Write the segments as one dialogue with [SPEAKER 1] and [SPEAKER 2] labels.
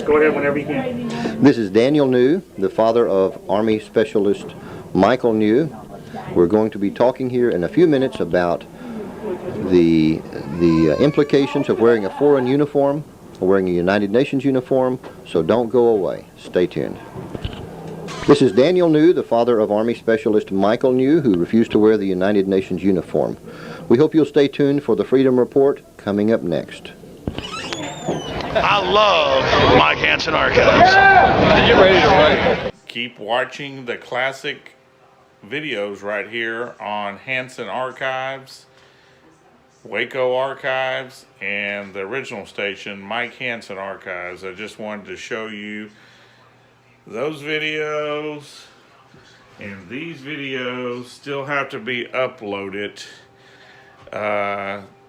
[SPEAKER 1] Go ahead whenever you can.
[SPEAKER 2] This is Daniel New, the father of Army Specialist Michael New. We're going to be talking here in a few minutes about the implications of wearing a foreign uniform or wearing a United Nations uniform, so don't go away. Stay tuned. This is Daniel New, the father of Army Specialist Michael New, who refused to wear the United Nations uniform. We hope you'll stay tuned for the Freedom Report coming up next.
[SPEAKER 3] I love Mike Hanson Archives.
[SPEAKER 4] You're ready to write.
[SPEAKER 5] Keep watching the classic videos right here on Hanson Archives, Waco Archives, and the original station, Mike Hanson Archives. I just wanted to show you those videos, and these videos still have to be uploaded.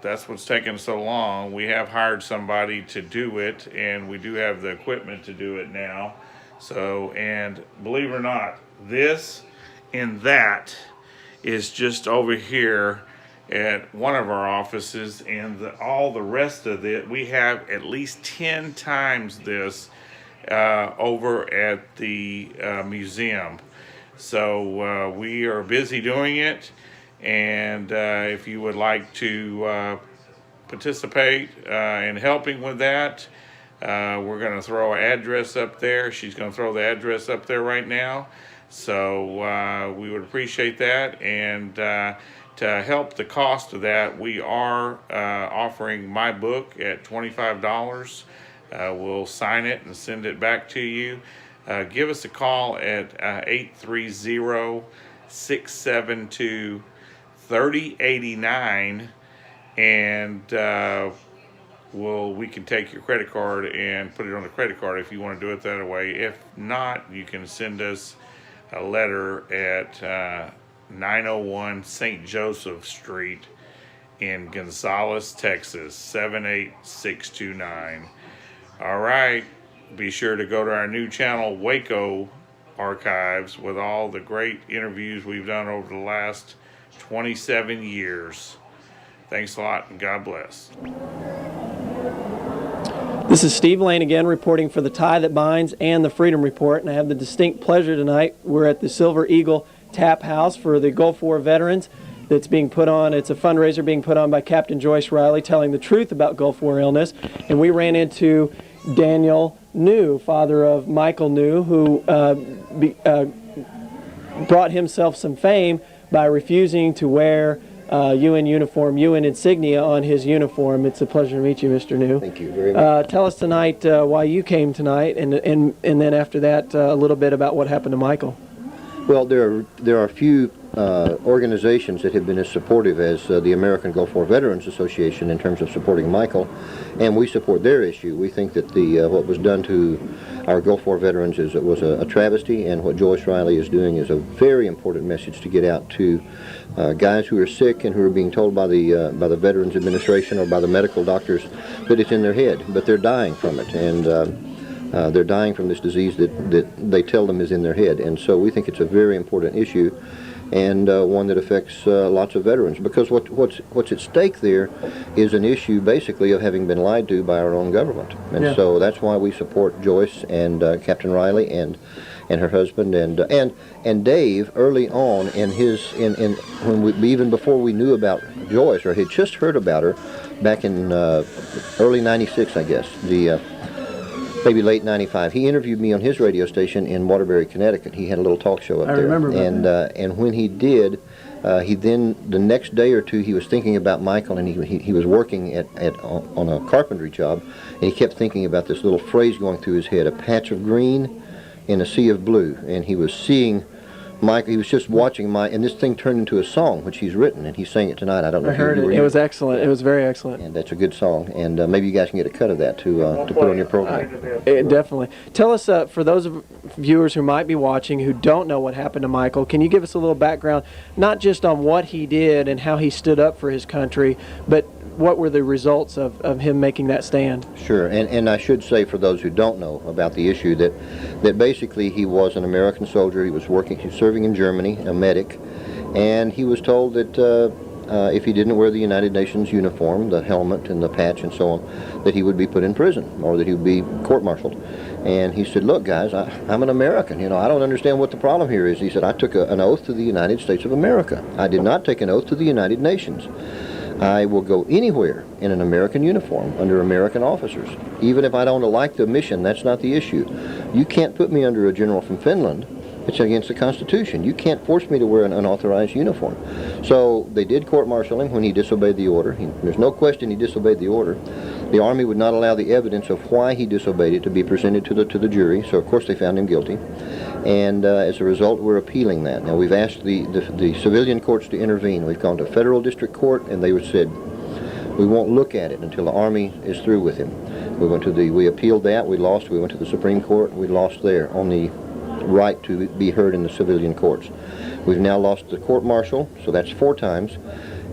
[SPEAKER 5] That's what's taking so long. We have hired somebody to do it, and we do have the equipment to do it now. So, and believe it or not, this and that is just over here at one of our offices, and all the rest of it, we have at least 10 times this over at the museum. So we are busy doing it, and if you would like to participate in helping with that, we're going to throw an address up there. She's going to throw the address up there right now. So we would appreciate that, and to help the cost of that, we are offering my book at $25. We'll sign it and send it back to you. Give us a call at 830-672-3089, and we can take your credit card and put it on the credit card if you want to do it that way. If not, you can send us a letter at 901 St. Joseph Street in Gonzales, Texas, 78629. All right, be sure to go to our new channel, Waco Archives, with all the great interviews we've done over the last 27 years. Thanks a lot, and God bless.
[SPEAKER 6] This is Steve Lane again, reporting for The Tie That Binds and the Freedom Report, and I have the distinct pleasure tonight. We're at the Silver Eagle Tap House for the Gulf War veterans. That's being put on. It's a fundraiser being put on by Captain Joyce Riley, telling the truth about Gulf War illness. And we ran into Daniel New, father of Michael New, who brought himself some fame by refusing to wear UN uniform, UN insignia on his uniform. It's a pleasure to meet you, Mr. New.
[SPEAKER 2] Thank you very much.
[SPEAKER 6] Tell us tonight why you came tonight, and then after that a little bit about what happened to Michael.
[SPEAKER 2] Well, there are a few organizations that have been as supportive as the American Gulf War Veterans Association in terms of supporting Michael, and we support their issue. We think that what was done to our Gulf War veterans was a travesty, and what Joyce Riley is doing is a very important message to get out to guys who are sick and who are being told by the Veterans Administration or by the medical doctors that it's in their head, but they're dying from it, and they're dying from this disease that they tell them is in their head. And so we think it's a very important issue, and one that affects lots of veterans, because what's at stake there is an issue basically of having been lied to by our own government. And so that's why we support Joyce and Captain Riley and her husband and Dave early on even before we knew about Joyce, or had just heard about her back in early '96, I guess, maybe late '95. He interviewed me on his radio station in Waterbury, Connecticut. He had a little talk show up there.
[SPEAKER 6] I remember that.
[SPEAKER 2] And when he did, he then, the next day or two, he was thinking about Michael, and he was working on a carpentry job, and he kept thinking about this little phrase going through his head: a patch of green in a sea of blue. And he was seeing Michael. He was just watching and this thing turned into a song which he's written, and he sang it tonight. I don't know if you heard it.
[SPEAKER 6] It was excellent. It was very excellent.
[SPEAKER 2] And that's a good song, and maybe you guys can get a cut of that to put on your program.
[SPEAKER 6] Definitely. Tell us, for those viewers who might be watching who don't know what happened to Michael, can you give us a little background, not just on what he did and how he stood up for his country, but what were the results of him making that stand?
[SPEAKER 2] Sure, and I should say, for those who don't know about the issue, that basically he was an American soldier. He was serving in Germany, a medic, and he was told that if he didn't wear the United Nations uniform, the helmet and the patch and so on, that he would be put in prison or that he would be court-martialed. And he said, look, guys, I'm an American. I don't understand what the problem here is. He said, I took an oath to the United States of America. I did not take an oath to the United Nations. I will go anywhere in an American uniform under American officers. Even if I don't like the mission, that's not the issue. You can't put me under a general from Finland. It's against the Constitution. You can't force me to wear an unauthorized uniform. So they did court-martial him when he disobeyed the order. There's no question he disobeyed the order. The Army would not allow the evidence of why he disobeyed it to be presented to the jury, so of course they found him guilty. And as a result, we're appealing that. Now, we've asked the civilian courts to intervene. We've gone to federal district court, and they said, we won't look at it until the Army is through with him. We appealed that, we lost. We went to the Supreme Court, we lost there on the right to be heard in the civilian courts. We've now lost the court-martial, so that's 4 times.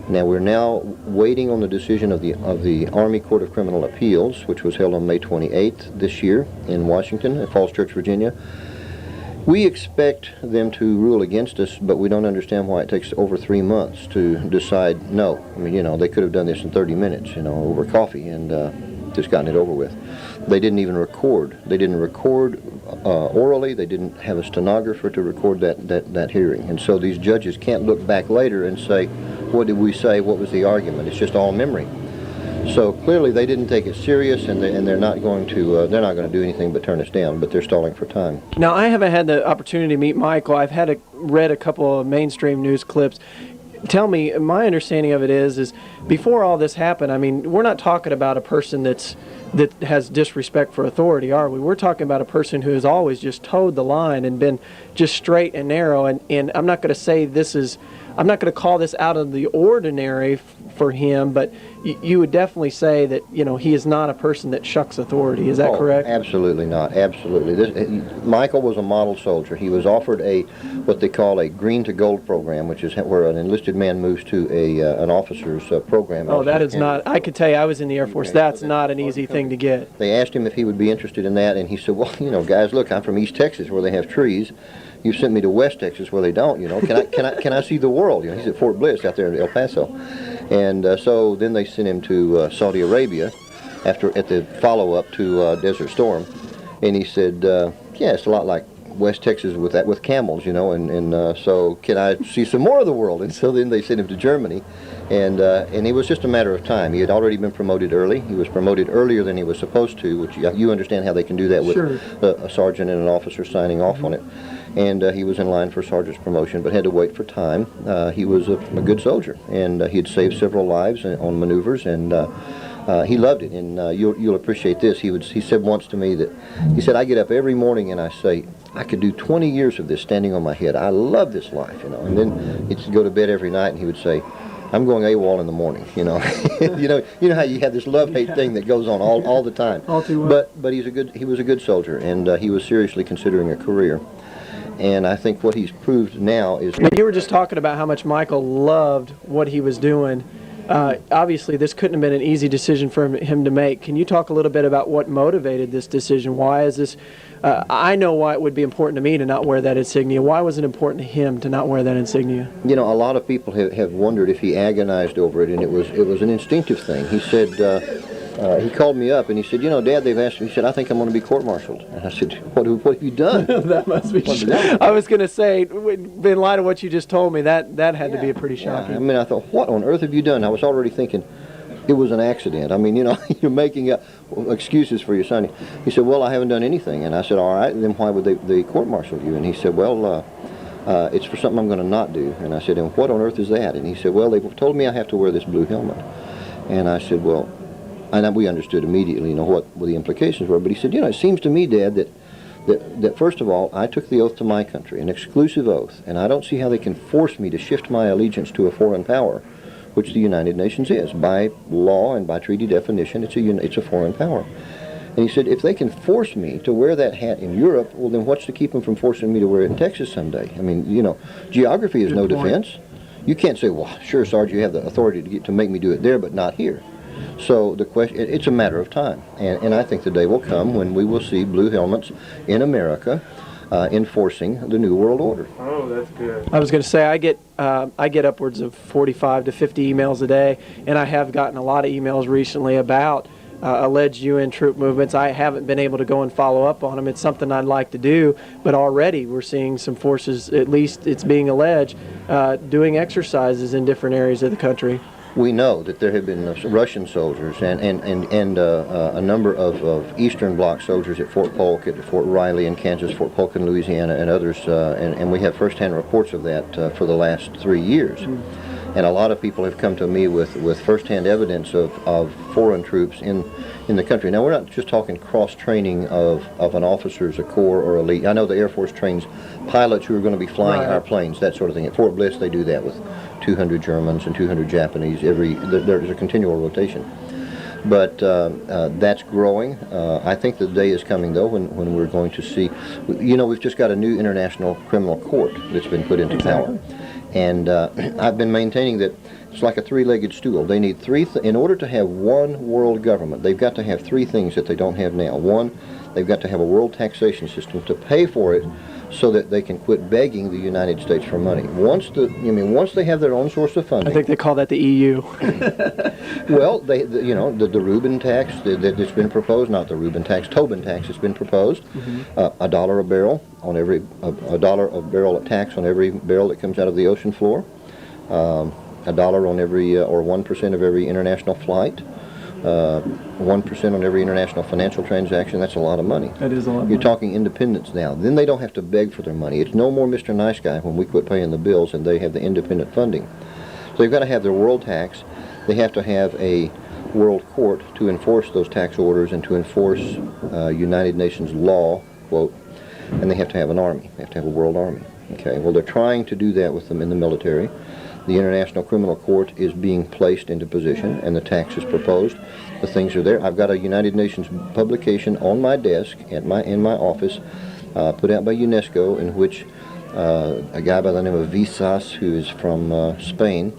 [SPEAKER 2] Now we're now waiting on the decision of the Army Court of Criminal Appeals, which was held on May 28th this year in Washington, at Falls Church, Virginia. We expect them to rule against us, but we don't understand why it takes over 3 months to decide no. I mean, they could have done this in 30 minutes, over coffee and just gotten it over with. They didn't even record. They didn't record orally. They didn't have a stenographer to record that hearing. And so these judges can't look back later and say, what did we say? What was the argument? It's just all memory. So clearly they didn't take it serious, and they're not going to do anything but turn us down. But they're stalling for time.
[SPEAKER 6] Now, I haven't had the opportunity to meet Michael. I've read a couple of mainstream news clips. Tell me, my understanding of it is before all this happened, I mean, we're not talking about a person that has disrespect for authority, are we? We're talking about a person who has always just towed the line and been just straight and narrow. And I'm not going to say I'm not going to call this out of the ordinary for him, but you would definitely say that, he is not a person that shucks authority. Is that correct?
[SPEAKER 2] Absolutely not. Absolutely. Michael was a model soldier. He was offered what they call a green to gold program, which is where an enlisted man moves to an officer's program.
[SPEAKER 6] Oh, that is not. I could tell you, I was in the Air Force. That's not an easy thing to get.
[SPEAKER 2] They asked him if he would be interested in that, and he said, well, guys, look, I'm from East Texas where they have trees. You sent me to West Texas where they don't, Can I see the world? He's at Fort Bliss out there in El Paso. And so then they sent him to Saudi Arabia at the follow-up to Desert Storm. And he said, yeah, it's a lot like West Texas with camels, so can I see some more of the world? And so then they sent him to Germany. And it was just a matter of time. He had already been promoted early. He was promoted earlier than he was supposed to, which you understand how they can do that with a sergeant and an officer signing off on it. And he was in line for sergeant's promotion, but had to wait for time. He was a good soldier, and he had saved several lives on maneuvers, and he loved it. And you'll appreciate this. He said once to me that, he said, I get up every morning and I say, I could do 20 years of this standing on my head. I love this life, And then he'd go to bed every night and he would say, I'm going AWOL in the morning, you know how you have this love-hate thing that goes on all the time.
[SPEAKER 6] All too well.
[SPEAKER 2] But he was a good soldier, and he was seriously considering a career. And I think what he's proved now is...
[SPEAKER 6] You were just talking about how much Michael loved what he was doing. Obviously, this couldn't have been an easy decision for him to make. Can you talk a little bit about what motivated this decision? Why is this... I know why it would be important to me to not wear that insignia. Why was it important to him to not wear that insignia?
[SPEAKER 2] A lot of people have wondered if he agonized over it, and it was an instinctive thing. He said, he called me up and he said, Dad, they've asked me, he said, I think I'm going to be court-martialed. And I said, what have you done?
[SPEAKER 6] That must be I was going to say, in light of what you just told me, that had to be pretty shocking.
[SPEAKER 2] I mean, I thought, what on earth have you done? I was already thinking, it was an accident. I mean, you're making up excuses for your son. He said, well, I haven't done anything. And I said, all right, then why would they court-martial you? And he said, well, it's for something I'm going to not do. And I said, and what on earth is that? And he said, well, they've told me I have to wear this blue helmet. And I said, well, and we understood immediately, what the implications were. But he said, it seems to me, Dad, that first of all, I took the oath to my country, an exclusive oath, and I don't see how they can force me to shift my allegiance to a foreign power, which the United Nations is. By law and by treaty definition, it's a foreign power. And he said, if they can force me to wear that hat in Europe, well, then what's to keep them from forcing me to wear it in Texas someday? I mean, geography is no defense. You can't say, well, sure, Sarge, you have the authority to make me do it there, but not here. So the question, it's a matter of time. And I think the day will come when we will see blue helmets in America. enforcing the New World Order.
[SPEAKER 6] Oh, that's good. I was going to say I get upwards of 45 to 50 emails a day, and I have gotten a lot of emails recently about alleged UN troop movements. I haven't been able to go and follow up on them. It's something I'd like to do, but already we're seeing some forces, at least it's being alleged, doing exercises in different areas of the country.
[SPEAKER 2] We know that there have been Russian soldiers and a number of Eastern Bloc soldiers at Fort Polk, at Fort Riley in Kansas, Fort Polk in Louisiana, and others, and we have firsthand reports of that for the last 3 years. And a lot of people have come to me with firsthand evidence of foreign troops in the country. Now, we're not just talking cross-training of an officer's, a corps, or elite. I know the Air Force trains pilots who are going to be flying our planes, that sort of thing. At Fort Bliss, they do that with 200 Germans and 200 Japanese. There's a continual rotation. But that's growing. I think the day is coming, though, when we're going to see, we've just got a new international criminal court that's been put into power. And I've been maintaining that it's like a three-legged stool. They need in order to have one world government, they've got to have three things that they don't have now. One, they've got to have a world taxation system to pay for it, so that they can quit begging the United States for money. Once they have their own source of funding.
[SPEAKER 6] I think they call that the EU.
[SPEAKER 2] Well, the Rubin tax that's been proposed, not the Rubin tax, Tobin tax has been proposed. $1 a barrel on every $1 a barrel of tax on every barrel that comes out of the ocean floor. $1 on every or 1% of every international flight. 1% on every international financial transaction. That's a lot of money.
[SPEAKER 6] That is a lot of
[SPEAKER 2] You're
[SPEAKER 6] money.
[SPEAKER 2] talking independence now. Then they don't have to beg for their money. It's no more Mr. Nice Guy when we quit paying the bills and they have the independent funding. So they've got to have their world tax. They have to have a world court to enforce those tax orders and to enforce United Nations law, quote, and they have to have an army. They have to have a world army. Okay, well, they're trying to do that with them in the military. The International Criminal Court is being placed into position, and the tax is proposed. The things are there. I've got a United Nations publication on my desk in my office, put out by UNESCO, in which a guy by the name of Visas, who is from Spain,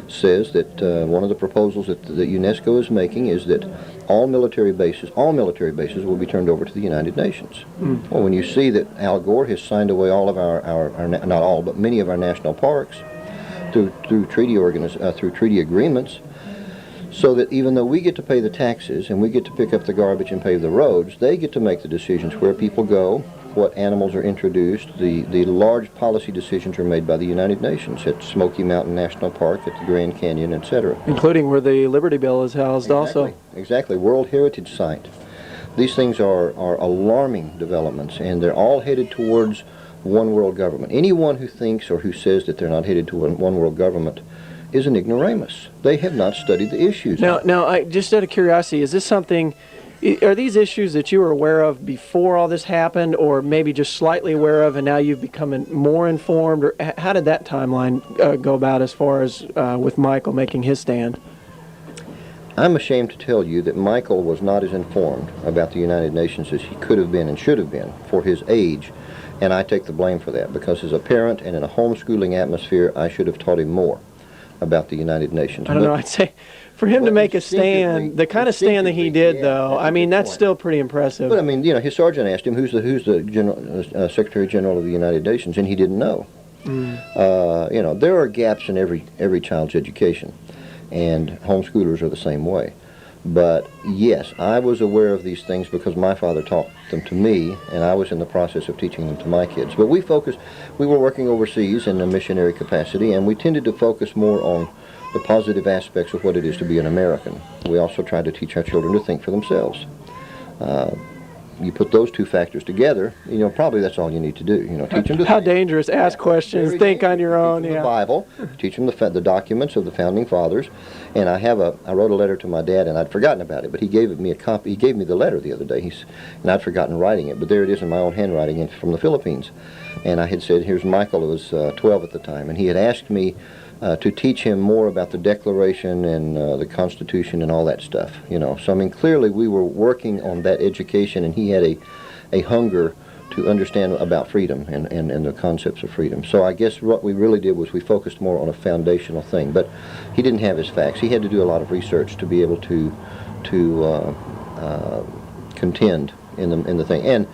[SPEAKER 2] says that one of the proposals that UNESCO is making is that all military bases will be turned over to the United Nations. Well, when you see that Al Gore has signed away all of our not all, but many of our national parks, through treaty agreements, so that even though we get to pay the taxes and we get to pick up the garbage and pave the roads, they get to make the decisions where people go, what animals are introduced. The large policy decisions are made by the United Nations at Smoky Mountain National Park, at the Grand Canyon, etc.
[SPEAKER 6] Including where the Liberty Bell is housed also.
[SPEAKER 2] Exactly. World Heritage Site. These things are alarming developments, and they're all headed towards one world government. Anyone who thinks or who says that they're not headed to one world government is an ignoramus. They have not studied the issues.
[SPEAKER 6] Now, just out of curiosity, is this something, are these issues that you were aware of before all this happened, or maybe just slightly aware of and now you've become more informed, or how did that timeline go about as far as with Michael making his stand?
[SPEAKER 2] I'm ashamed to tell you that Michael was not as informed about the United Nations as he could have been and should have been for his age. And I take the blame for that, because as a parent and in a homeschooling atmosphere, I should have taught him more about the United Nations.
[SPEAKER 6] I don't know, I'd say for him to make a stand, the kind of stand that he did, though, I mean, that's still pretty impressive.
[SPEAKER 2] But I mean, his sergeant asked him, who's the General, Secretary General of the United Nations, and he didn't know. There are gaps in every child's education, and homeschoolers are the same way. But yes, I was aware of these things because my father taught them to me, and I was in the process of teaching them to my kids. But we were working overseas in a missionary capacity, and we tended to focus more on the positive aspects of what it is to be an American. We also tried to teach our children to think for themselves. You put those two factors together, probably that's all you need to do. Teach them to
[SPEAKER 6] How
[SPEAKER 2] think.
[SPEAKER 6] dangerous. Ask questions, think on your own.
[SPEAKER 2] Teach them the Bible, teach them the documents of the Founding Fathers. And I wrote a letter to my dad, and I'd forgotten about it, but he gave me a copy. He gave me the letter the other day, and I'd forgotten writing it, but there it is in my own handwriting from the Philippines. And I had said, here's Michael, who was 12 at the time, and he had asked me to teach him more about the Declaration and the Constitution and all that stuff. So I mean, clearly we were working on that education, and he had a hunger to understand about freedom and the concepts of freedom. So I guess what we really did was we focused more on a foundational thing. But he didn't have his facts. He had to do a lot of research to be able to contend in the thing. And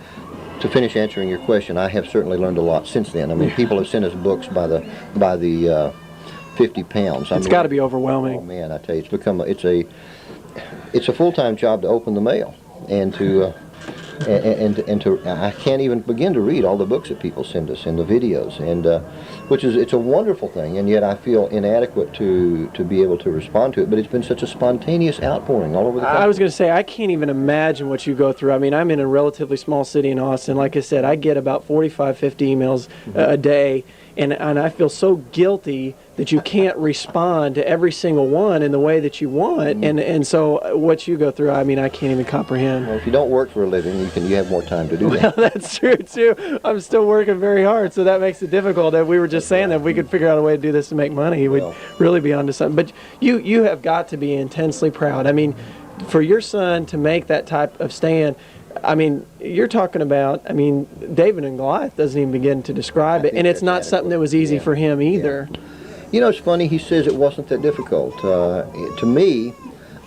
[SPEAKER 2] to finish answering your question, I have certainly learned a lot since then. I mean, people have sent us books by the 50 pounds.
[SPEAKER 6] It's got to be overwhelming.
[SPEAKER 2] Oh man, I tell you, it's a full-time job to open the mail and to I can't even begin to read all the books that people send us and the videos, and it's a wonderful thing, and yet I feel inadequate to be able to respond to it. But it's been such a spontaneous outpouring all over the country.
[SPEAKER 6] I was going to say, I can't even imagine what you go through. I mean, I'm in a relatively small city in Austin. Like I said, I get about 45, 50 emails a day, and I feel so guilty that you can't respond to every single one in the way that you want. And so what you go through, I mean, I can't even comprehend.
[SPEAKER 2] Well, if you don't work for a living, you have more time to do that.
[SPEAKER 6] Well, that's true, too. I'm still working very hard, so that makes it difficult. That we were just saying that if we could figure out a way to do this to make money, we'd really be onto something. But you have got to be intensely proud. I mean, for your son to make that type of stand, I mean, you're talking about, I mean, David and Goliath doesn't even begin to describe it, and it's not something that was easy for him either.
[SPEAKER 2] Yeah. You know, it's funny, he says it wasn't that difficult. To me,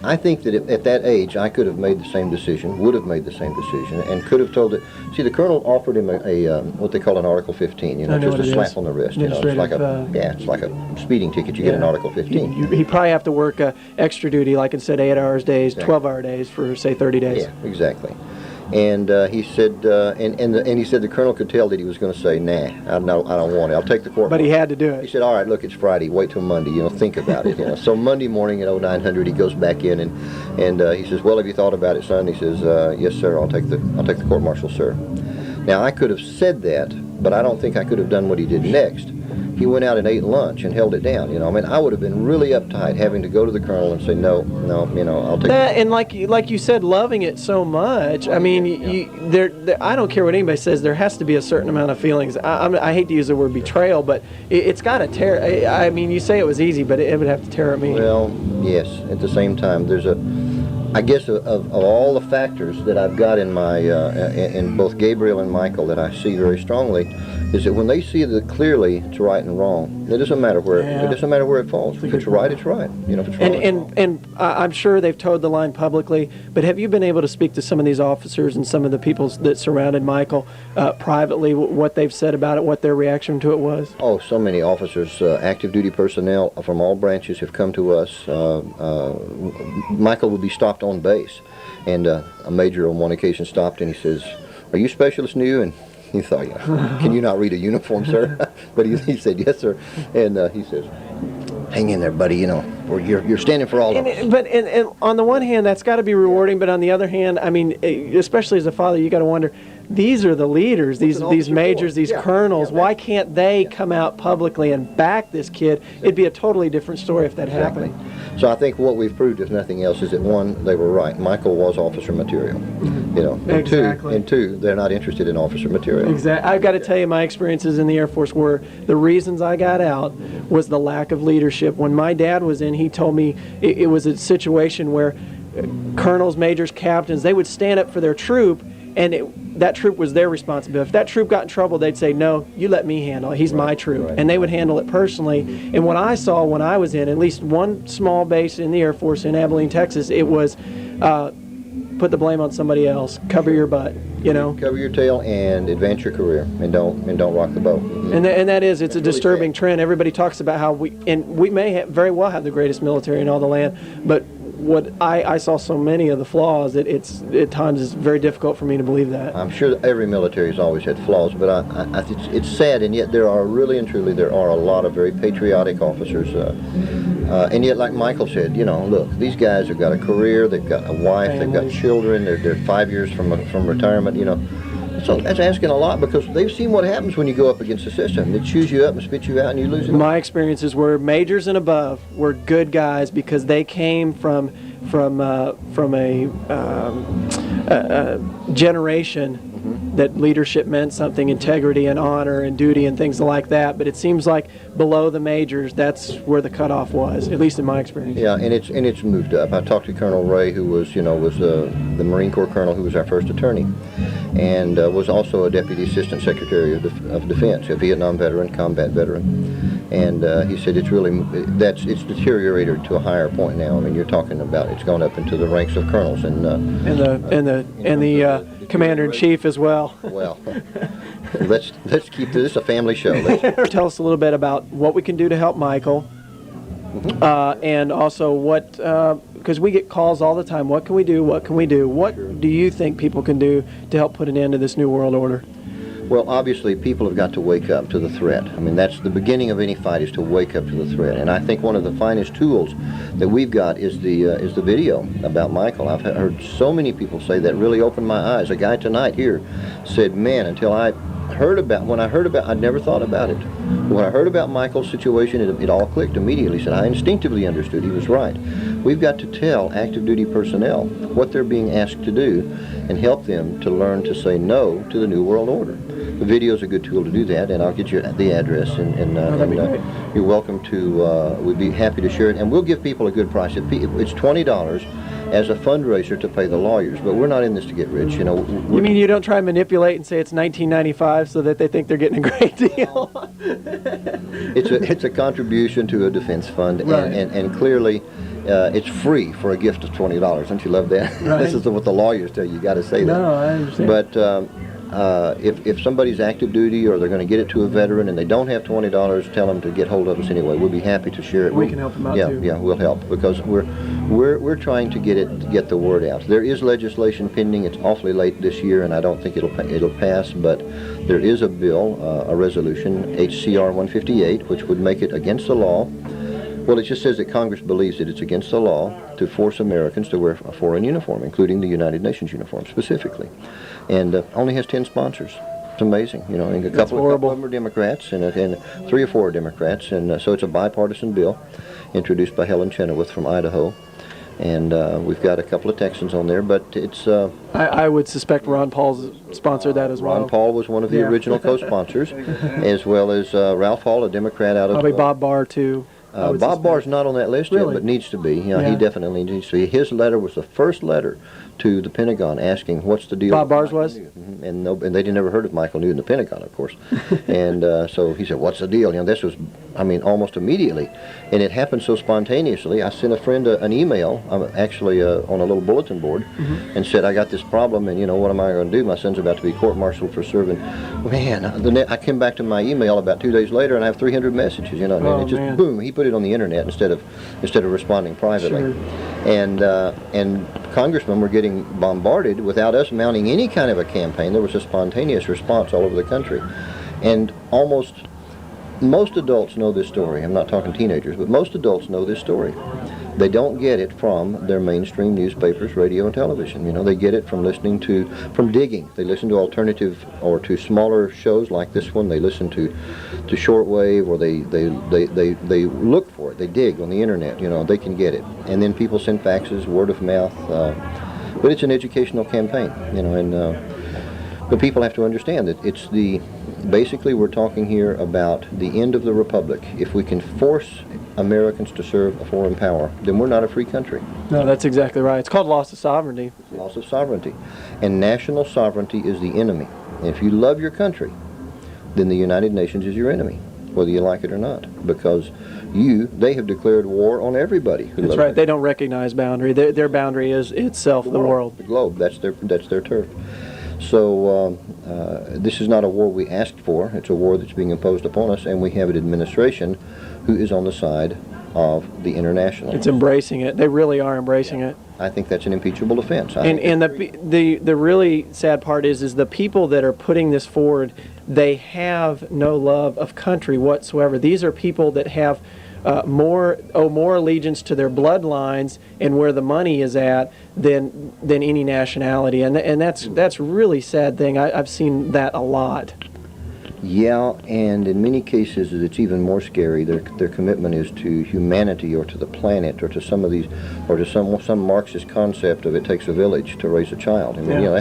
[SPEAKER 2] I think that at that age, I could have made the same decision, would have made the same decision, and could have told it. See, the colonel offered him a what they call an Article 15, you know, just a slap on the wrist. You know, it's like it's like a speeding ticket. You get an Article 15.
[SPEAKER 6] He probably have to work extra duty, like instead of 8-hour days, 12-hour days for, say, 30 days.
[SPEAKER 2] Yeah, exactly. And he said, and he said the colonel could tell that he was going to say, "Nah, I don't want it. I'll take the court."
[SPEAKER 6] But he had to do it.
[SPEAKER 2] He said, "All right, look, it's Friday. Wait till Monday. You know, think about it." You know. So Monday morning at 0900, he goes back in and he says, "Well, have you thought about it, son?" He says, "Yes, sir. I'll take the court martial, sir." Now I could have said that, but I don't think I could have done what he did next. He went out and ate lunch and held it down. You know, I mean, I would have been really uptight having to go to the colonel and say, no, you know, I'll take
[SPEAKER 6] that. And like you said, loving it so much. I mean, there, I don't care what anybody says. There has to be a certain amount of feelings. I hate to use the word betrayal, but it's got to tear. I mean, you say it was easy, but it would have to tear at me.
[SPEAKER 2] Well, yes. At the same time, there's I guess of all the factors that I've got in my in both Gabriel and Michael that I see very strongly, is that when they see that clearly it's right and wrong, it doesn't matter where it falls. If it's right, it's right. You know, if it's wrong, it's wrong.
[SPEAKER 6] And I'm sure they've towed the line publicly. But have you been able to speak to some of these officers and some of the people that surrounded Michael privately? What they've said about it, what their reaction to it was?
[SPEAKER 2] Oh, so many officers, active duty personnel from all branches have come to us. Michael would be stopped on base, and a major on one occasion stopped and he says, "Are you specialist new?" And he thought, "Can you not read a uniform, sir?" But he said, "Yes, sir." And he says, "Hang in there, buddy. You know, you're standing for all of us."
[SPEAKER 6] But on the one hand, that's got to be rewarding. But on the other hand, I mean, especially as a father, you got to wonder. These are the leaders, these majors, these colonels. Why can't they come out publicly and back this kid? It'd be a totally different story if that happened.
[SPEAKER 2] So I think what we've proved, if nothing else, is that one, they were right. Michael was officer material. You know, and two, they're not interested in officer material.
[SPEAKER 6] Exactly. I've got to tell you, my experiences in the Air Force were the reasons I got out was the lack of leadership. When my dad was in, he told me it was a situation where colonels, majors, captains, they would stand up for their troop, and that troop was their responsibility. If that troop got in trouble, they'd say, "No, you let me handle it. He's my troop." And they would handle it personally. And what I saw when I was in at least one small base in the Air Force in Abilene, Texas, it was put the blame on somebody else. Cover your butt, you know.
[SPEAKER 2] Cover your tail and advance your career, and don't rock the boat.
[SPEAKER 6] And that is, it's a disturbing trend. Everybody talks about how we may very well have the greatest military in all the land, but what I saw so many of the flaws that at times it's very difficult for me to believe that.
[SPEAKER 2] I'm sure that every military has always had flaws, but it's sad, and yet there are really and truly a lot of very patriotic officers, and yet, like Michael said, you know, look, these guys have got a career, they've got a wife, they've got children, they're 5 years from retirement, you know. So that's asking a lot, because they've seen what happens when you go up against the system. They chews you up and spit you out and you lose it.
[SPEAKER 6] My experiences were majors and above were good guys because they came from a generation that leadership meant something, integrity and honor and duty and things like that. But it seems like below the majors, that's where the cutoff was, at least in my experience.
[SPEAKER 2] Yeah, and it's moved up. I talked to Colonel Ray, who was the Marine Corps colonel who was our first attorney, and was also a Deputy Assistant Secretary of Defense, a Vietnam veteran, combat veteran. And he said it's deteriorated to a higher point now. I mean, you're talking about it's gone up into the ranks of colonels and the
[SPEAKER 6] Commander-in-Chief as well.
[SPEAKER 2] Well, let's keep this a family show.
[SPEAKER 6] Tell us a little bit about what we can do to help Michael, and also what, because we get calls all the time, what can we do, what can we do? What do you think people can do to help put an end to this New World Order?
[SPEAKER 2] Well, obviously, people have got to wake up to the threat. I mean, that's the beginning of any fight, is to wake up to the threat. And I think one of the finest tools that we've got is the video about Michael. I've heard so many people say that really opened my eyes. A guy tonight here said, man, until I heard about, I'd never thought about it. When I heard about Michael's situation, it all clicked immediately. He said, I instinctively understood. He was right. We've got to tell active duty personnel what they're being asked to do and help them to learn to say no to the New World Order. The video is a good tool to do that, and I'll get you the address, and you're welcome to, we'd be happy to share it, and we'll give people a good price. It's $20 as a fundraiser to pay the lawyers, but we're not in this to get rich, you know.
[SPEAKER 6] You mean you don't try and manipulate and say it's $19.95 so that they think they're getting a great deal?
[SPEAKER 2] It's a contribution to a defense fund,
[SPEAKER 6] right.
[SPEAKER 2] and clearly it's free for a gift of $20. Don't you love that?
[SPEAKER 6] Right.
[SPEAKER 2] This is what the lawyers tell you. You got to say that.
[SPEAKER 6] No, I understand.
[SPEAKER 2] But if somebody's active duty or they're going to get it to a veteran and they don't have $20, tell them to get hold of us anyway. We'll be happy to share it.
[SPEAKER 6] We can help them out too.
[SPEAKER 2] Yeah, we'll help, because we're trying to get the word out. There is legislation pending. It's awfully late this year, and I don't think it'll pass. But there is a bill, a resolution, HCR 158, which would make it against the law. Well, it just says that Congress believes that it's against the law to force Americans to wear a foreign uniform, including the United Nations uniform specifically, and only has 10 sponsors. It's amazing, you know. And a couple of them are Democrats, and 3 or 4 are Democrats, and so it's a bipartisan bill introduced by Helen Chenoweth from Idaho, and we've got a couple of Texans on there, but it's...
[SPEAKER 6] I would suspect Ron Paul's sponsored that as well.
[SPEAKER 2] Ron Paul was one of the original co-sponsors, as well as Ralph Hall, a Democrat out of...
[SPEAKER 6] Probably Bob Barr, too.
[SPEAKER 2] Bob Barr's not on that list yet, but needs to be. You know, he definitely needs to be. His letter was the first letter to the Pentagon asking, what's the deal?
[SPEAKER 6] Bob Barr's was?
[SPEAKER 2] Mm-hmm. And they never heard of Michael New in the Pentagon, of course. And so he said, what's the deal? You know, this was, I mean, almost immediately. And it happened so spontaneously. I sent a friend an email, actually on a little bulletin board, and said, I got this problem, and, you know, what am I going to do? My son's about to be court-martialed for serving. Man, I came back to my email about 2 days later, and I have 300 messages, you know. And it just, boom, he put it on the internet instead of responding privately. Sure. And congressmen were getting bombarded without us mounting any kind of a campaign. There was a spontaneous response all over the country. And most adults know this story. I'm not talking teenagers, but most adults know this story. They don't get it from their mainstream newspapers, radio, and television. You know, they get it from from digging. They listen to alternative or to smaller shows like this one. They listen to shortwave, or they look for it. They dig on the internet. You know, they can get it. And then people send faxes, word of mouth. But it's an educational campaign. You know, and but people have to understand that it's basically we're talking here about the end of the republic. If we can force Americans to serve a foreign power, then we're not a free country.
[SPEAKER 6] No, that's exactly right. It's called loss of sovereignty.
[SPEAKER 2] Loss of sovereignty. And national sovereignty is the enemy. And if you love your country, then the United Nations is your enemy, whether you like it or not, because they have declared war on everybody who loves
[SPEAKER 6] That's right.
[SPEAKER 2] it.
[SPEAKER 6] They don't recognize boundary. Their boundary is itself the world.
[SPEAKER 2] The globe. That's their turf. So this is not a war we asked for. It's a war that's being imposed upon us, and we have an administration who is on the side of the international.
[SPEAKER 6] It's embracing it. They really are embracing it.
[SPEAKER 2] I think that's an impeachable offense.
[SPEAKER 6] And the really sad part is the people that are putting this forward, they have no love of country whatsoever. These are people that have more allegiance to their bloodlines and where the money is at than any nationality, and that's really sad thing. I've seen that a lot.
[SPEAKER 2] Yeah, and in many cases it's even more scary. Their commitment is to humanity or to the planet or to some of these, or to some Marxist concept of it takes a village to raise a child. I mean, you know,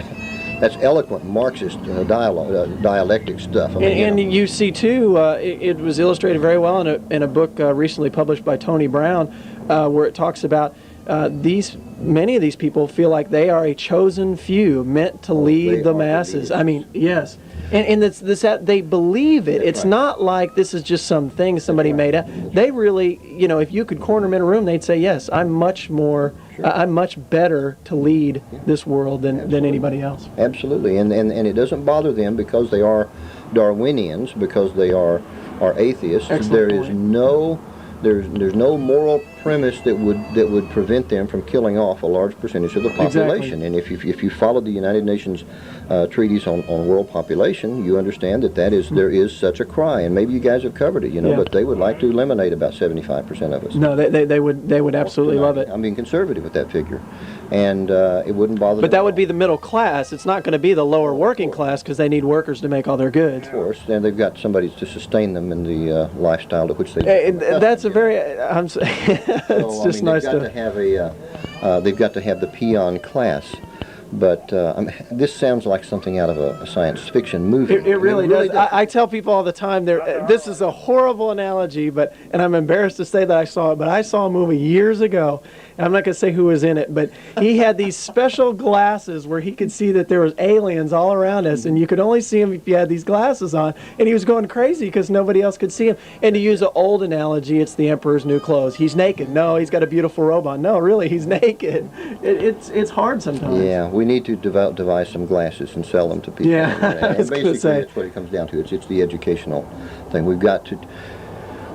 [SPEAKER 2] that's eloquent Marxist dialectic stuff. I mean,
[SPEAKER 6] and you see too, it was illustrated very well in a book recently published by Tony Brown, where it talks about many of these people feel like they are a chosen few meant to lead the masses. I mean, yes. And they believe it. It's not like this is just something somebody made up. They really, you know, if you could corner them in a room, they'd say, yes, I'm much more I'm much better to lead this world than anybody else.
[SPEAKER 2] Absolutely, and it doesn't bother them because they are Darwinians, because they are atheists.
[SPEAKER 6] Excellent
[SPEAKER 2] There
[SPEAKER 6] point.
[SPEAKER 2] is there's no moral premise that would prevent them from killing off a large percentage of the population.
[SPEAKER 6] Exactly.
[SPEAKER 2] And if you follow the United Nations treaties on world population, you understand that there is such a cry. And maybe you guys have covered it,
[SPEAKER 6] Yeah.
[SPEAKER 2] but they would like to eliminate about 75% of us.
[SPEAKER 6] No, they would absolutely love it.
[SPEAKER 2] I'm being conservative with that figure, and it wouldn't bother.
[SPEAKER 6] But
[SPEAKER 2] them
[SPEAKER 6] that
[SPEAKER 2] at
[SPEAKER 6] would
[SPEAKER 2] all.
[SPEAKER 6] be the middle class. It's not going to be the lower working class because they need workers to make all their goods.
[SPEAKER 2] Of course, and they've got somebody to sustain them in the lifestyle to which they.
[SPEAKER 6] That's a very. It's just nice
[SPEAKER 2] they've got to have they've got to have the peon class. But this sounds like something out of a science fiction movie.
[SPEAKER 6] It really does. I tell people all the time, this is a horrible analogy, and I'm embarrassed to say that I saw it, but I saw a movie years ago, and I'm not going to say who was in it, but he had these special glasses where he could see that there was aliens all around us, and you could only see him if you had these glasses on, and he was going crazy because nobody else could see him. And to use an old analogy, it's the Emperor's New Clothes. He's naked. No, he's got a beautiful robe on. No, really, he's naked. It's hard sometimes.
[SPEAKER 2] Yeah, we need to devise some glasses and sell them to people.
[SPEAKER 6] Yeah,
[SPEAKER 2] and
[SPEAKER 6] I was
[SPEAKER 2] basically
[SPEAKER 6] gonna say.
[SPEAKER 2] that's what it comes down to. It's the educational thing. We've got to.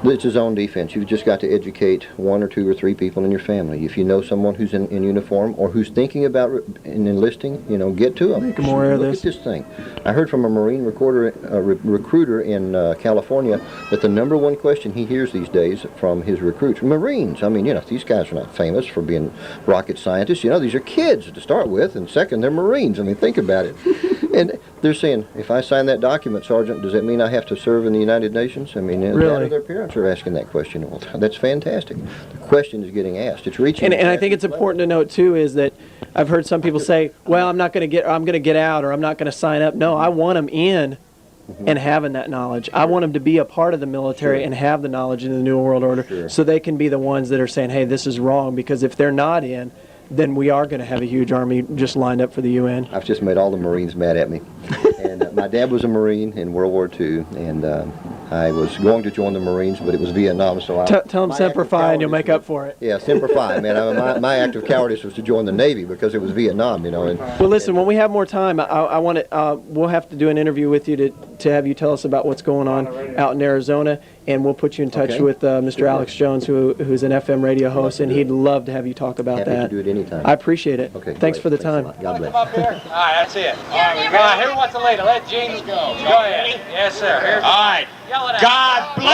[SPEAKER 2] It's his own defense. You've just got to educate 1 or 2 or 3 people in your family. If you know someone who's in uniform or who's thinking about enlisting, get to them.
[SPEAKER 6] Make them aware of
[SPEAKER 2] Look
[SPEAKER 6] this.
[SPEAKER 2] at this thing. I heard from a Marine recruiter in California that the number one question he hears these days from his recruits, Marines. I mean, these guys are not famous for being rocket scientists. These are kids to start with, and second, they're Marines. I mean, think about it. And they're saying, if I sign that document, Sergeant, does that mean I have to serve in the United Nations? I mean,
[SPEAKER 6] Really?
[SPEAKER 2] their parents are asking that question. Well, that's fantastic. The question is getting asked. It's reaching.
[SPEAKER 6] And I think it's important to note too is that I've heard some people say, "Well, I'm going to get out, or I'm not going to sign up." No, I want them in and having that knowledge. I want them to be a part of the military and have the knowledge in the New World Order, so they can be the ones that are saying, "Hey, this is wrong." Because if they're not in, then we are going to have a huge army just lined up for the UN.
[SPEAKER 2] I've just made all the Marines mad at me. And my dad was a Marine in World War II, and I was going to join the Marines, but it was Vietnam, so I...
[SPEAKER 6] Tell them Semper Fi and you'll make up for it.
[SPEAKER 2] Yeah, Semper Fi, man. My act of cowardice was to join the Navy because it was Vietnam, And,
[SPEAKER 6] Well, listen, when we have more time, I want to. We'll have to do an interview with you to have you tell us about what's going on out in Arizona, and we'll put you in touch with Mr. Alex Jones, who's an FM radio host, and he'd love to have you talk about
[SPEAKER 2] happy
[SPEAKER 6] that.
[SPEAKER 2] to do it anytime.
[SPEAKER 6] I appreciate it.
[SPEAKER 2] Okay,
[SPEAKER 6] Thanks
[SPEAKER 2] great.
[SPEAKER 6] for the
[SPEAKER 2] Thanks a
[SPEAKER 6] time.
[SPEAKER 2] lot. God bless.
[SPEAKER 4] Up here. All right, that's it. All right, who wants to lead? Let Gene go. Go ahead. Yes, sir. All right. God bless.